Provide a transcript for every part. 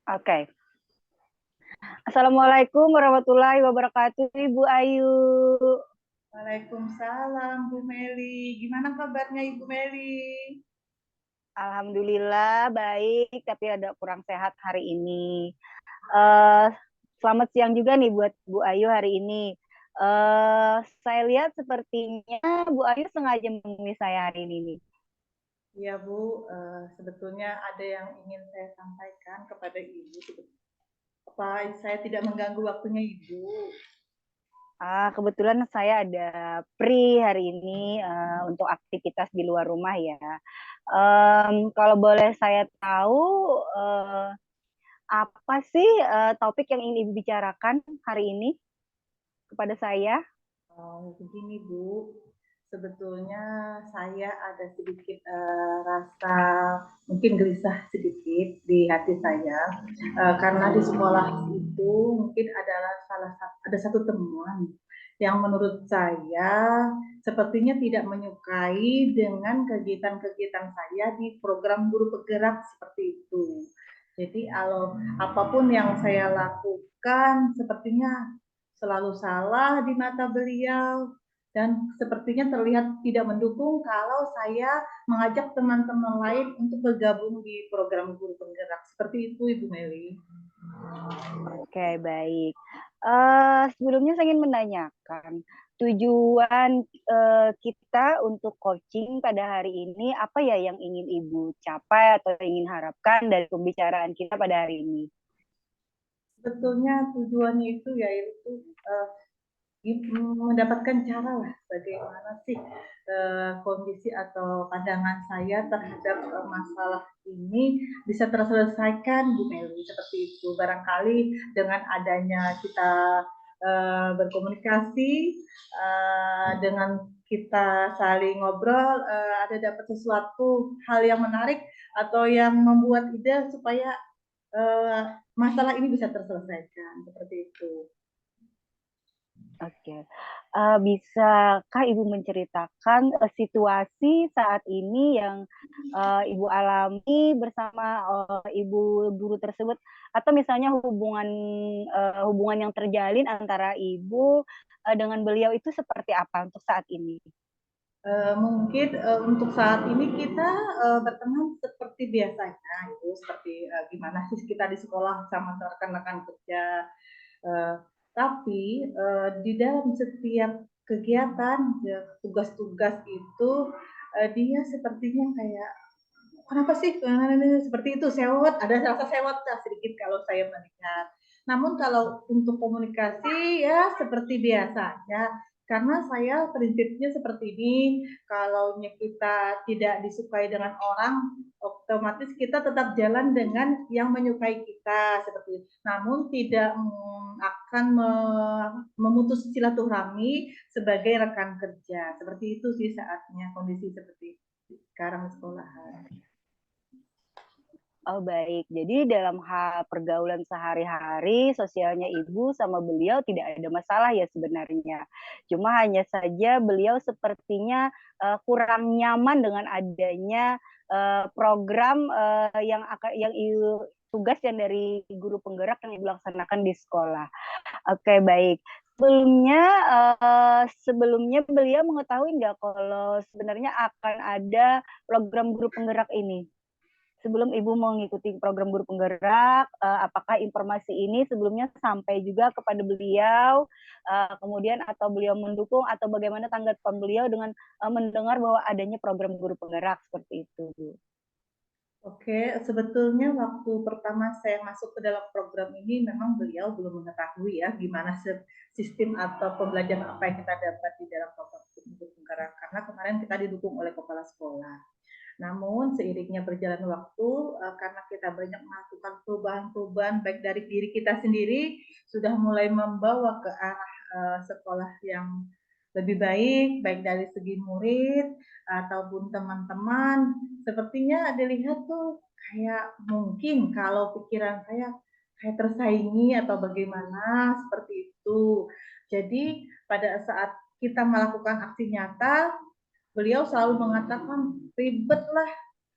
Oke. Assalamualaikum warahmatullahi wabarakatuh, Ibu Ayu. Waalaikumsalam, Bu Meli. Gimana kabarnya Ibu Meli? Alhamdulillah baik, tapi ada kurang sehat hari ini. Eh, Selamat siang juga nih buat Bu Ayu hari ini. Saya lihat sepertinya Bu Ayu sengaja menemui saya hari ini nih. Ya Bu, sebetulnya ada yang ingin saya sampaikan kepada Ibu. Apa saya tidak mengganggu waktunya Ibu? Kebetulan saya ada free hari ini untuk aktivitas di luar rumah ya. Kalau boleh saya tahu, eh, apa sih topik yang ingin Ibu bicarakan hari ini kepada saya? Begini Bu, sebetulnya saya ada sedikit rasa mungkin gelisah sedikit di hati saya karena di sekolah itu mungkin adalah ada satu temuan yang menurut saya sepertinya tidak menyukai dengan kegiatan-kegiatan saya di program guru penggerak seperti itu. Jadi kalau apapun yang saya lakukan sepertinya selalu salah di mata beliau dan sepertinya terlihat tidak mendukung kalau saya mengajak teman-teman lain untuk bergabung di program guru penggerak. Seperti itu Ibu Meli. Oke, baik. Sebelumnya saya ingin menanyakan tujuan kita untuk coaching pada hari ini apa ya yang ingin Ibu capai atau ingin harapkan dari pembicaraan kita pada hari ini? Sebetulnya tujuannya itu yaitu uh, mendapatkan cara lah bagaimana sih kondisi atau pandangan saya terhadap masalah ini bisa terselesaikan Bu Meli seperti itu. Barangkali dengan adanya kita berkomunikasi dengan kita saling ngobrol ada dapat sesuatu hal yang menarik atau yang membuat ide supaya masalah ini bisa terselesaikan seperti itu. Oke. Bisakah Ibu menceritakan situasi saat ini yang Ibu alami bersama Ibu guru tersebut, atau misalnya hubungan yang terjalin antara Ibu dengan beliau itu seperti apa untuk saat ini? Mungkin untuk saat ini kita berteman seperti biasanya, itu seperti gimana sih kita di sekolah sama rekan-rekan kerja. Uh, tapi di dalam setiap kegiatan, tugas-tugas itu dia sepertinya kayak kenapa sih seperti itu sewot, ada rasa sewot sedikit kalau saya melihat. Namun kalau untuk komunikasi ya seperti biasanya, karena saya prinsipnya seperti ini, kalau kita tidak disukai dengan orang, otomatis kita tetap jalan dengan yang menyukai kita seperti itu. Namun tidak akan memutus silaturahmi sebagai rekan kerja. Seperti itu sih saatnya kondisi seperti sekarang di sekolahan. Oh baik, jadi dalam hal pergaulan sehari-hari, sosialnya Ibu sama beliau tidak ada masalah ya sebenarnya. Cuma hanya saja beliau sepertinya kurang nyaman dengan adanya program tugas yang dari guru penggerak yang Ibu laksanakan di sekolah. Oke baik. Sebelumnya beliau mengetahui nggak kalau sebenarnya akan ada program guru penggerak ini? Sebelum Ibu mengikuti program guru penggerak, apakah informasi ini sebelumnya sampai juga kepada beliau, kemudian atau beliau mendukung, atau bagaimana tanggapan beliau dengan mendengar bahwa adanya program guru penggerak seperti itu, Bu? Oke, sebetulnya waktu pertama saya masuk ke dalam program ini memang beliau belum mengetahui ya gimana sistem atau pembelajaran apa yang kita dapat di dalam program untuk penggerak karena kemarin kita didukung oleh kepala sekolah. Namun seiringnya berjalan waktu, karena kita banyak melakukan perubahan-perubahan baik dari diri kita sendiri, sudah mulai membawa ke arah sekolah yang lebih baik, baik dari segi murid ataupun teman-teman. Sepertinya dilihat tuh kayak mungkin kalau pikiran saya kayak tersaingi atau bagaimana seperti itu. Jadi pada saat kita melakukan aksi nyata, beliau selalu mengatakan ribet lah,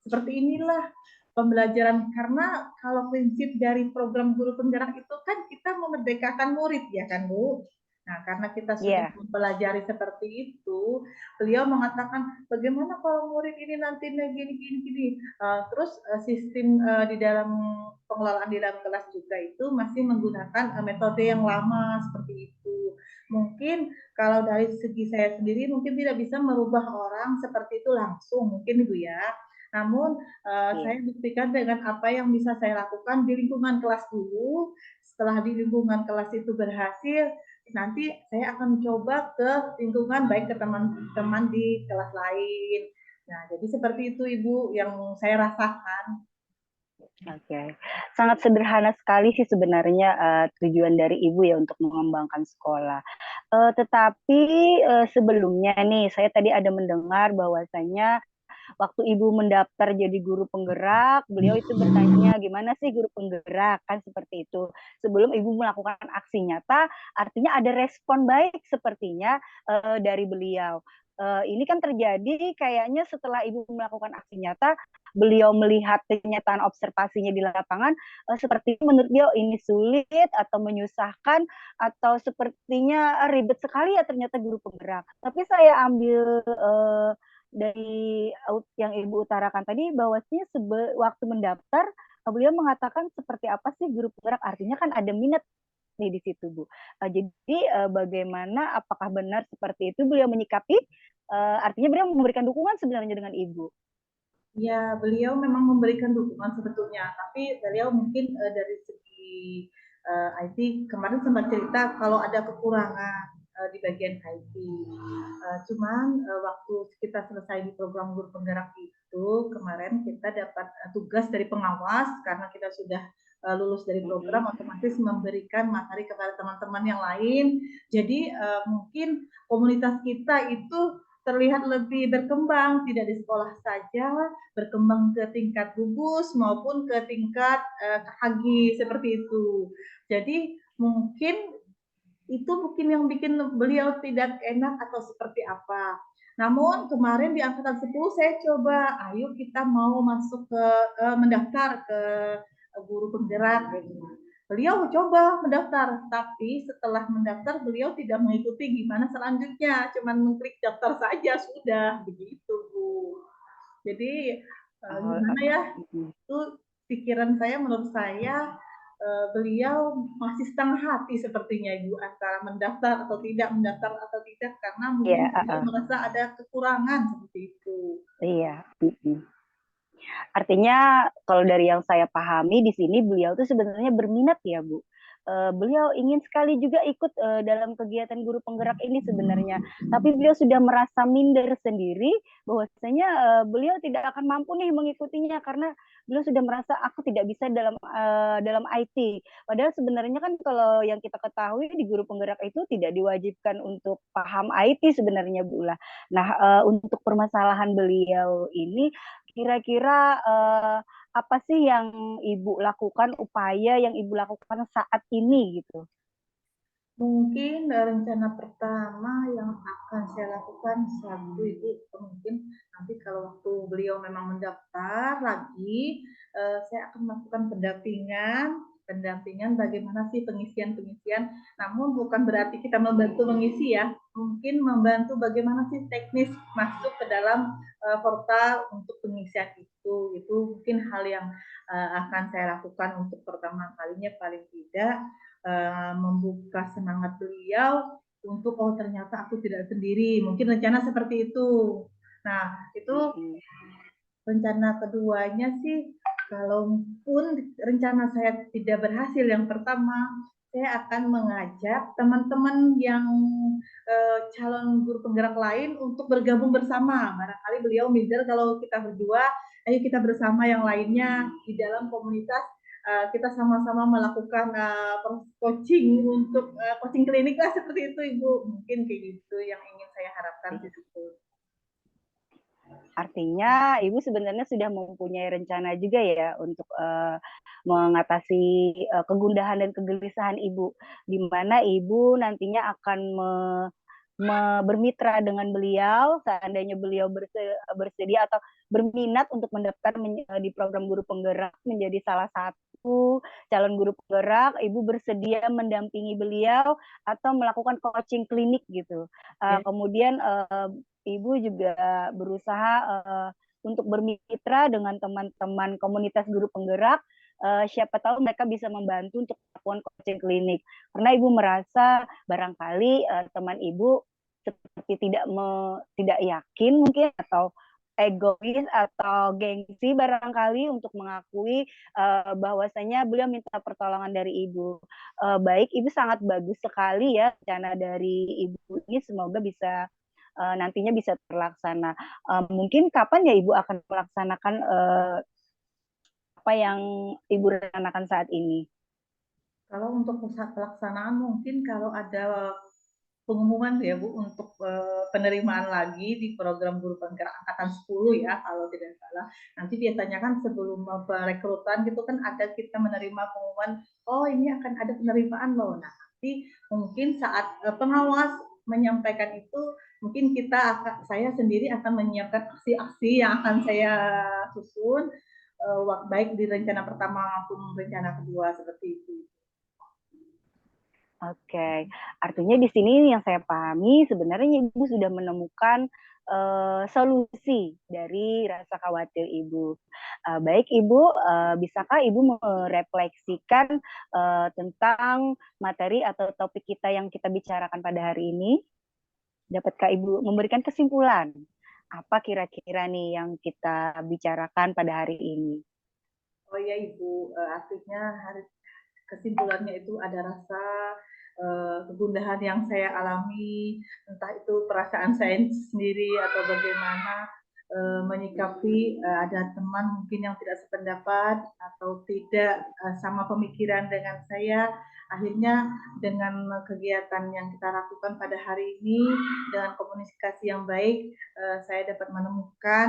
seperti inilah. pembelajaran, karena kalau prinsip dari program guru penggerak itu kan kita memerdekakan murid ya kan Bu. Nah, karena kita sudah Iya, mempelajari seperti itu, beliau mengatakan bagaimana kalau murid ini nantinya gini gini gini. Terus sistem di dalam pengelolaan di dalam kelas juga itu masih menggunakan metode yang lama seperti itu. Mungkin kalau dari segi saya sendiri mungkin tidak bisa merubah orang seperti itu langsung, mungkin Ibu ya. Namun iya. saya buktikan dengan apa yang bisa saya lakukan di lingkungan kelas dulu. Setelah di lingkungan kelas itu berhasil, nanti saya akan coba ke lingkungan, baik ke teman-teman di kelas lain. Nah, jadi seperti itu Ibu yang saya rasakan. Oke, sangat sederhana sekali sih sebenarnya tujuan dari Ibu ya untuk mengembangkan sekolah. Tetapi sebelumnya nih, saya tadi ada mendengar bahwasanya waktu Ibu mendaftar jadi guru penggerak, beliau itu bertanya, gimana sih guru penggerak? Kan seperti itu. Sebelum Ibu melakukan aksi nyata, artinya ada respon baik sepertinya dari beliau. Ini kan terjadi kayaknya setelah Ibu melakukan aksi nyata, beliau melihat kenyataan observasinya di lapangan, seperti menurut beliau ini sulit atau menyusahkan, atau sepertinya ribet sekali ya ternyata guru penggerak. Tapi saya ambil dari yang Ibu utarakan tadi bahwasanya waktu mendaftar beliau mengatakan seperti apa sih guru penggerak, artinya kan ada minat nih di situ Bu. Jadi bagaimana, apakah benar seperti itu beliau menyikapi, artinya beliau memberikan dukungan sebenarnya dengan Ibu. Ya, beliau memang memberikan dukungan sebetulnya, tapi beliau mungkin dari segi IT kemarin sempat cerita kalau ada kekurangan di bagian IT. Cuman waktu kita selesai di program guru penggerak itu kemarin kita dapat tugas dari pengawas, karena kita sudah lulus dari program, otomatis memberikan materi kepada teman-teman yang lain. Jadi mungkin komunitas kita itu terlihat lebih berkembang, tidak di sekolah saja, berkembang ke tingkat gugus maupun ke tingkat KHG seperti itu. Jadi mungkin itu mungkin yang bikin beliau tidak enak atau seperti apa. Namun kemarin di angkatan 10 saya coba, ayo kita mau masuk ke mendaftar ke guru penggerak gitu. Beliau coba mendaftar, tapi setelah mendaftar beliau tidak mengikuti gimana selanjutnya, cuman mengklik daftar saja sudah begitu Bu. Jadi gimana ya? Itu pikiran saya, menurut saya beliau masih setengah hati sepertinya Ibu antara mendaftar atau tidak, mendaftar atau tidak, karena mungkin beliau Iya, merasa ada kekurangan seperti itu. iya. Artinya kalau dari yang saya pahami di sini beliau tuh sebenarnya berminat ya Bu. Beliau ingin sekali juga ikut dalam kegiatan guru penggerak ini sebenarnya, tapi beliau sudah merasa minder sendiri bahwasanya beliau tidak akan mampu nih mengikutinya karena beliau sudah merasa aku tidak bisa dalam IT. Padahal sebenarnya kan kalau yang kita ketahui di guru penggerak itu tidak diwajibkan untuk paham IT sebenarnya Bu lah. Nah, untuk permasalahan beliau ini kira-kira apa sih yang Ibu lakukan, upaya yang Ibu lakukan saat ini gitu? Mungkin rencana pertama yang akan saya lakukan satu itu mungkin nanti kalau waktu beliau memang mendaftar lagi, saya akan melakukan pendampingan bagaimana sih pengisian-pengisian. Namun bukan berarti kita membantu mengisi ya, mungkin membantu bagaimana sih teknis masuk ke dalam portal untuk pengisian itu. Itu mungkin hal yang akan saya lakukan untuk pertama kalinya, paling tidak membuka semangat beliau untuk oh ternyata aku tidak sendiri, mungkin rencana seperti itu. Nah itu rencana keduanya sih, kalaupun rencana saya tidak berhasil yang pertama, saya akan mengajak teman-teman yang calon guru penggerak lain untuk bergabung bersama. Barangkali beliau minder kalau kita berdua, ayo kita bersama yang lainnya di dalam komunitas, kita sama-sama melakukan coaching untuk coaching klinik lah seperti itu Ibu. Mungkin kayak gitu yang ingin saya harapkan di situ. Artinya Ibu sebenarnya sudah mempunyai rencana juga ya untuk mengatasi kegundahan dan kegelisahan Ibu, di mana Ibu nantinya akan bermitra dengan beliau, seandainya beliau bersedia atau berminat untuk mendaftar di program guru penggerak menjadi salah satu calon guru penggerak, Ibu bersedia mendampingi beliau atau melakukan coaching klinik gitu. Kemudian Ibu juga berusaha untuk bermitra dengan teman-teman komunitas guru penggerak. Siapa tahu mereka bisa membantu untuk melakukan coaching klinik. Karena Ibu merasa barangkali teman Ibu seperti tidak yakin mungkin atau egois atau gengsi barangkali untuk mengakui bahwasanya beliau minta pertolongan dari Ibu. Baik, Ibu sangat bagus sekali ya rencana dari Ibu ini, semoga bisa nantinya bisa terlaksana. Mungkin kapan ya Ibu akan melaksanakan apa yang Ibu rencanakan saat ini? Kalau untuk pusat pelaksanaan mungkin kalau ada pengumuman ya Bu untuk penerimaan lagi di program guru penggerak angkatan 10 ya kalau tidak salah. Nanti biasanya kan sebelum perekrutan gitu kan ada kita menerima pengumuman, oh ini akan ada penerimaan loh. Nah nanti mungkin saat pengawas menyampaikan itu, mungkin saya sendiri akan menyiapkan aksi-aksi yang akan saya susun baik di rencana pertama maupun rencana kedua seperti itu. Oke, artinya di sini yang saya pahami sebenarnya Ibu sudah menemukan solusi dari rasa khawatir Ibu. Baik Ibu, bisakah Ibu merefleksikan tentang materi atau topik kita yang kita bicarakan pada hari ini? Dapatkah Ibu memberikan kesimpulan? Apa kira-kira nih yang kita bicarakan pada hari ini? Oh ya Ibu, artinya kesimpulannya itu ada rasa kegundahan yang saya alami, entah itu perasaan saya sendiri atau bagaimana menyikapi ada teman mungkin yang tidak sependapat atau tidak sama pemikiran dengan saya. Akhirnya dengan kegiatan yang kita lakukan pada hari ini, dengan komunikasi yang baik, saya dapat menemukan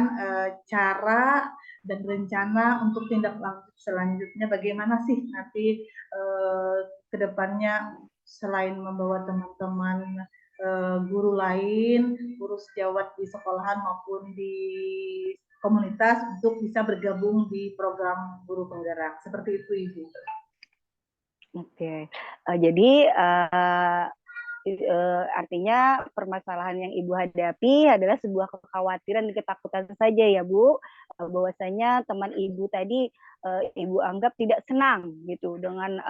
cara dan rencana untuk tindak lanjut selanjutnya bagaimana sih nanti ke depannya selain membawa teman-teman guru lain, guru sejawat di sekolahan maupun di komunitas untuk bisa bergabung di program guru penggerak. Seperti itu Ibu. Oke, jadi artinya permasalahan yang Ibu hadapi adalah sebuah kekhawatiran dan ketakutan saja ya Bu, bahwasanya teman Ibu tadi Ibu anggap tidak senang gitu dengan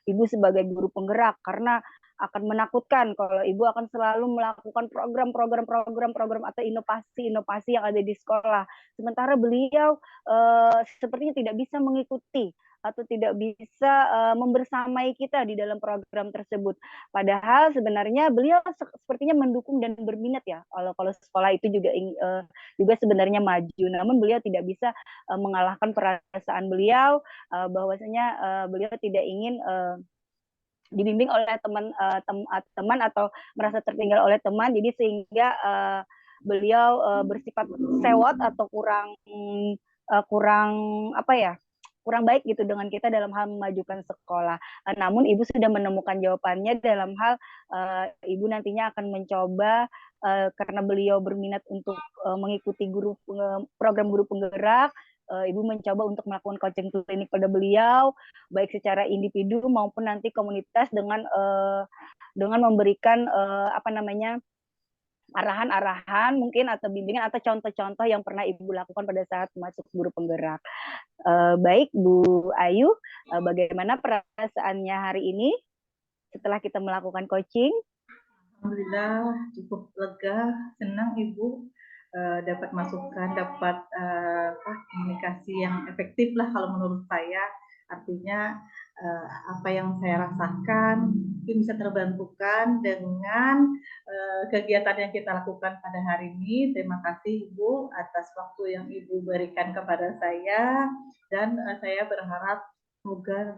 Ibu sebagai guru penggerak karena akan menakutkan kalau Ibu akan selalu melakukan program atau inovasi-inovasi yang ada di sekolah. Sementara beliau sepertinya tidak bisa mengikuti atau tidak bisa membersamai kita di dalam program tersebut. Padahal sebenarnya beliau sepertinya mendukung dan berminat ya. Kalau sekolah itu juga sebenarnya maju, namun beliau tidak bisa mengalahkan perasaan beliau bahwasanya beliau tidak ingin dibimbing oleh teman atau merasa tertinggal oleh teman, jadi sehingga beliau bersifat sewot atau kurang apa ya, kurang baik gitu dengan kita dalam hal memajukan sekolah. Namun Ibu sudah menemukan jawabannya dalam hal Ibu nantinya akan mencoba karena beliau berminat untuk mengikuti program guru penggerak. Ibu mencoba untuk melakukan coaching klinik pada beliau, baik secara individu maupun nanti komunitas dengan memberikan apa namanya arahan-arahan mungkin atau bimbingan atau contoh-contoh yang pernah Ibu lakukan pada saat masuk guru penggerak. Baik Bu Ayu, bagaimana perasaannya hari ini setelah kita melakukan coaching? Alhamdulillah cukup lega, senang Ibu dapat masukan, dapat komunikasi yang efektif lah kalau menurut saya. Artinya apa yang saya rasakan mungkin bisa terbantukan dengan kegiatan yang kita lakukan pada hari ini. Terima kasih Ibu atas waktu yang Ibu berikan kepada saya, dan saya berharap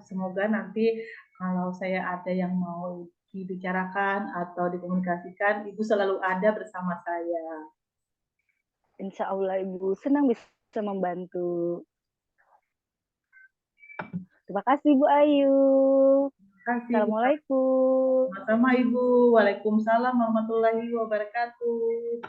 semoga nanti kalau saya ada yang mau dibicarakan atau dikomunikasikan, Ibu selalu ada bersama saya. Insya Allah Ibu senang bisa membantu. Terima kasih Bu Ayu. kasih. Assalamualaikum. Sama-sama Ibu. Waalaikumsalam warahmatullahi wabarakatuh.